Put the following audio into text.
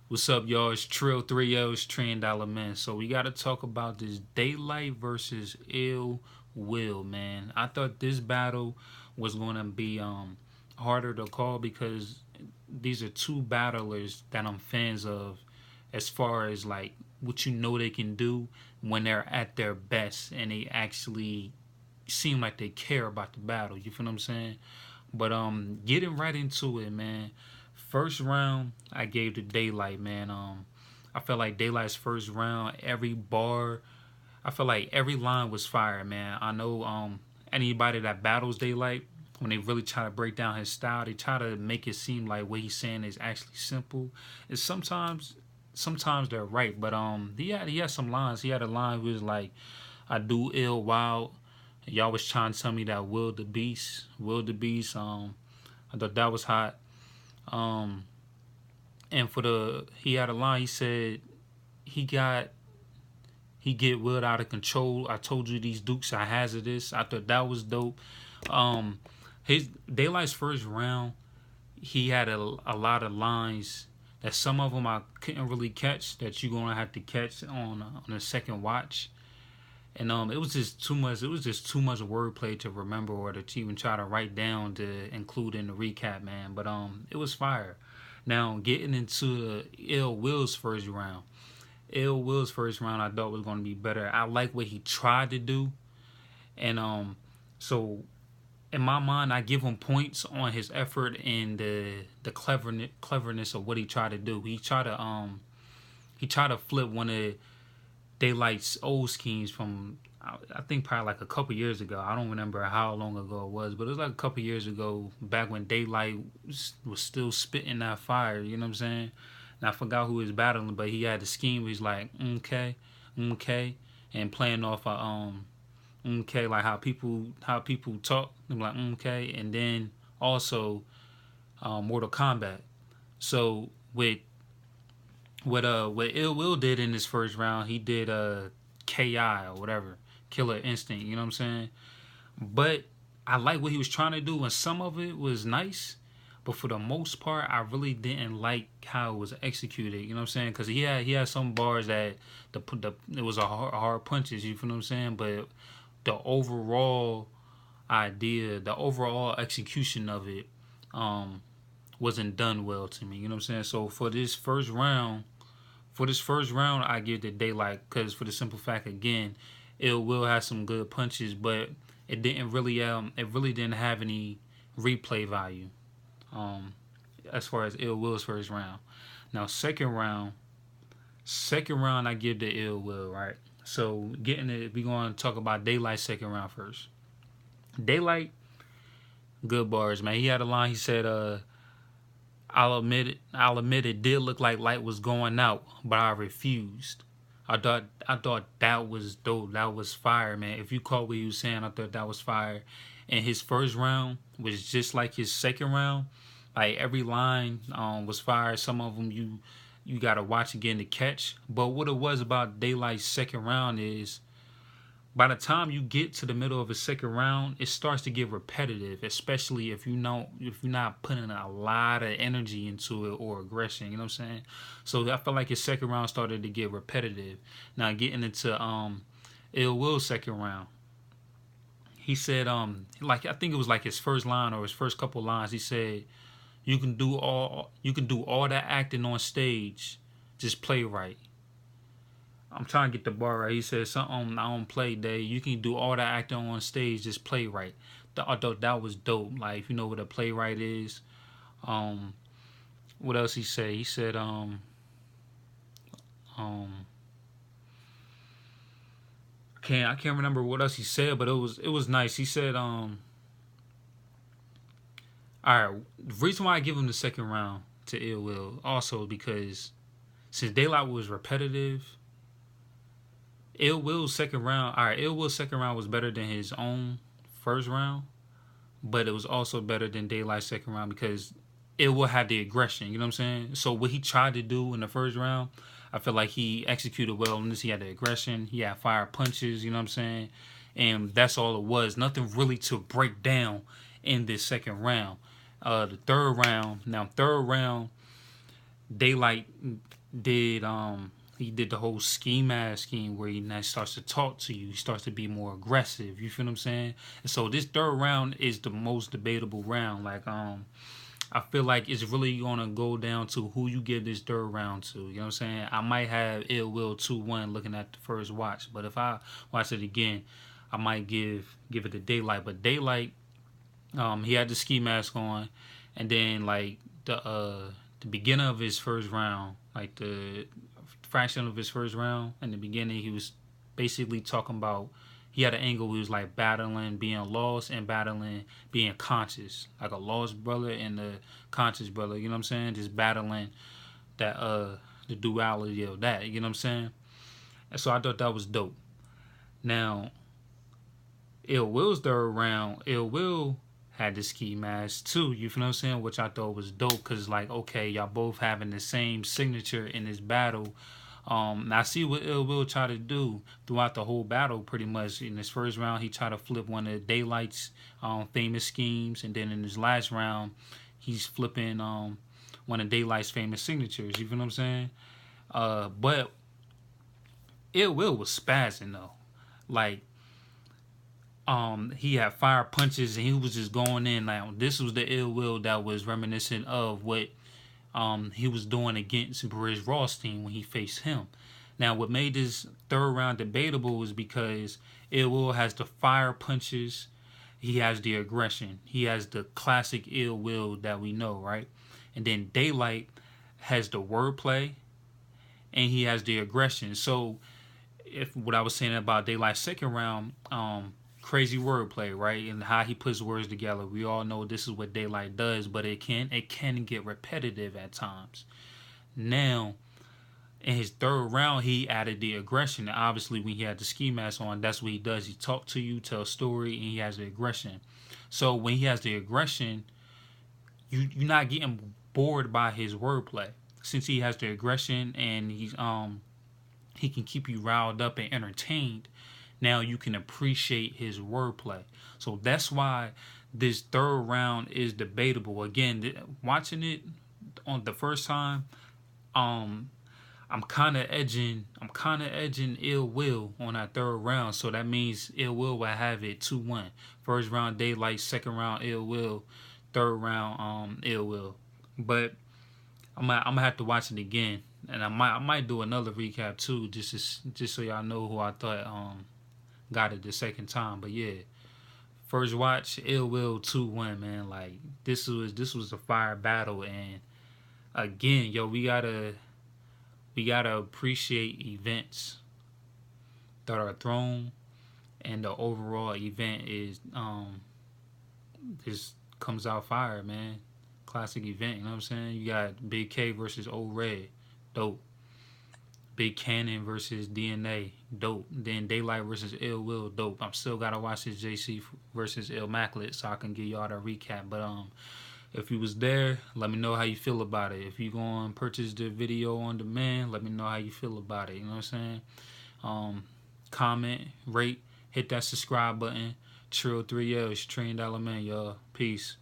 What's up, y'all? It's Trill 3L, it's Trend Dollar Man. So we gotta talk about this Daylyt versus Ill Will, man. I thought this battle was gonna be harder to call because these are two battlers that I'm fans of as far as like what you know they can do when they're at their best and they actually seem like they care about the battle. You feel what I'm saying? But getting right into it, man. First round, I gave to Daylyt, man. I felt like Daylight's first round, every bar, I felt like every line was fire, man. I know anybody that battles Daylyt, when they really try to break down his style, they try to make it seem like what he's saying is actually simple. And sometimes they're right, but he had some lines. He had a line where he was like, "I do ill wild." Y'all was trying to tell me that Will the Beast. I thought that was hot. Um, and he had a line. He said he got he get Will out of control. I told you these Dukes are hazardous. I thought that was dope. Um, his Daylight's first round, he had a lot of lines that some of them I couldn't really catch that you're gonna have to catch on a second watch. And it was just too much. It was just too much wordplay to remember or to even try to write down to include in the recap, man. But it was fire. Now getting into Ill Will's first round. Ill Will's first round, I thought was going to be better. I like what he tried to do, and so in my mind, I give him points on his effort and the cleverness of what he tried to do. He tried to flip one of Daylight's old schemes from I think probably like a couple years ago. I don't remember how long ago it was, but it was like a couple years ago, back when Daylyt was still spitting that fire. You know what I'm saying? And I forgot who he was battling, but he had the scheme where he's like, okay, okay, and playing off okay, like how people talk. They're like, okay, and then also Mortal Kombat. So what Ill Will did in his first round, he did KI or whatever, Killer Instinct. You know what I'm saying? But I like what he was trying to do, and some of it was nice. But for the most part, I really didn't like how it was executed. You know what I'm saying? Because he had some bars that it was a hard punches. You feel what I'm saying? But the overall idea, the overall execution of it, um, wasn't done well to me. You know what I'm saying? So for this first round, I give the Daylyt because for the simple fact again, it will have some good punches, but it really didn't have any replay value. Um, as far as Ill Will's first round. Now second round I give the Ill Will, right? So getting it, we going to talk about Daylyt second round first. Daylyt, good bars, man. He had a line. He said, I'll admit it did look like light was going out, but I refused. I thought that was dope. That was fire, man. If you caught what he was saying, I thought that was fire. And his first round was just like his second round. Like every line was fire. Some of them you gotta watch again to catch. But what it was about Daylight's second round is by the time you get to the middle of a second round, it starts to get repetitive, especially if you're not putting a lot of energy into it or aggression. You know what I'm saying? So I felt like his second round started to get repetitive. Now getting into Ill Will's second round, he said like I think it was like his first line or his first couple lines. He said you can do all that acting on stage, just play right. I'm trying to get the bar right. He said something I don't play, Dave. You can do all that acting on stage, just play right. I thought that was dope. Like if you know what a playwright is. Um, what else he said? He said um I can't remember what else he said, but it was nice. He said all right. The reason why I give him the second round to Ill Will also because since Daylight was repetitive, Ill Will's second round was better than his own first round, but it was also better than Daylight's second round because Ill Will had the aggression. You know what I'm saying? So what he tried to do in the first round, I feel like he executed well on this. He had the aggression. He had fire punches. You know what I'm saying? And that's all it was. Nothing really to break down in this second round. The third round. Now third round, Daylyt. did he did the whole ski mask scheme where he now starts to talk to you. He starts to be more aggressive. You feel what I'm saying? And so this third round is the most debatable round. Like I feel like it's really gonna go down to who you give this third round to. You know what I'm saying? I might have Ill Will 2-1 looking at the first watch, but if I watch it again, I might give it to Daylyt. But Daylyt, he had the ski mask on, and then like the beginning of his first round, like the fraction of his first round in the beginning, he was basically talking about he had an angle where he was like battling being lost and battling being conscious, like a lost brother and a conscious brother. You know what I'm saying? Just battling that the duality of that. You know what I'm saying? And so I thought that was dope. Now Ill Will's third round, Ill Will had the ski mask too. You feel what I'm saying? Which I thought was dope because like okay, y'all both having the same signature in this battle. I see what Ill Will try to do throughout the whole battle. Pretty much in his first round, he tried to flip one of Daylyt's famous schemes, and then in his last round, he's flipping one of Daylyt's famous signatures. You feel what I'm saying? But Ill Will was spazzing though. Like he had fire punches and he was just going in. Like this was the Ill Will that was reminiscent of what he was doing against Bridge Rothstein when he faced him. Now, what made this third round debatable is because Ill Will has the fire punches, he has the aggression, he has the classic Ill Will that we know, right? And then Daylyt has the wordplay and he has the aggression. So, if what I was saying about Daylight's second round, crazy wordplay, right? And how he puts words together. We all know this is what Daylyt does, but it can get repetitive at times. Now, in his third round, he added the aggression. And obviously, when he had the ski mask on, that's what he does. He talks to you, tell a story, and he has the aggression. So when he has the aggression, you're not getting bored by his wordplay. Since he has the aggression and he can keep you riled up and entertained, now you can appreciate his wordplay. So that's why this third round is debatable. Again, watching it on the first time, I'm kind of edging Ill Will on that third round. So that means Ill Will have it 2-1. First round Daylyt, second round Ill Will, third round Ill Will. But I'm gonna have to watch it again, and I might do another recap too, just so y'all know who I thought got it the second time. But yeah, first watch Ill Will 2-1, man. Like this was a fire battle, and again, yo, we gotta appreciate events that are thrown, and the overall event is just comes out fire, man. Classic event, you know what I'm saying? You got Big K versus Old Red, dope. Big Cannon versus DNA, dope. Then Daylyt versus Ill Will, dope. I'm still gotta watch this JC versus Immaculate so I can give y'all the recap. But if you was there, let me know how you feel about it. If you gonna purchase the video on demand, let me know how you feel about it. You know what I'm saying? Comment, rate, hit that subscribe button. Trill 3L, it's $1 trillion, y'all. Peace.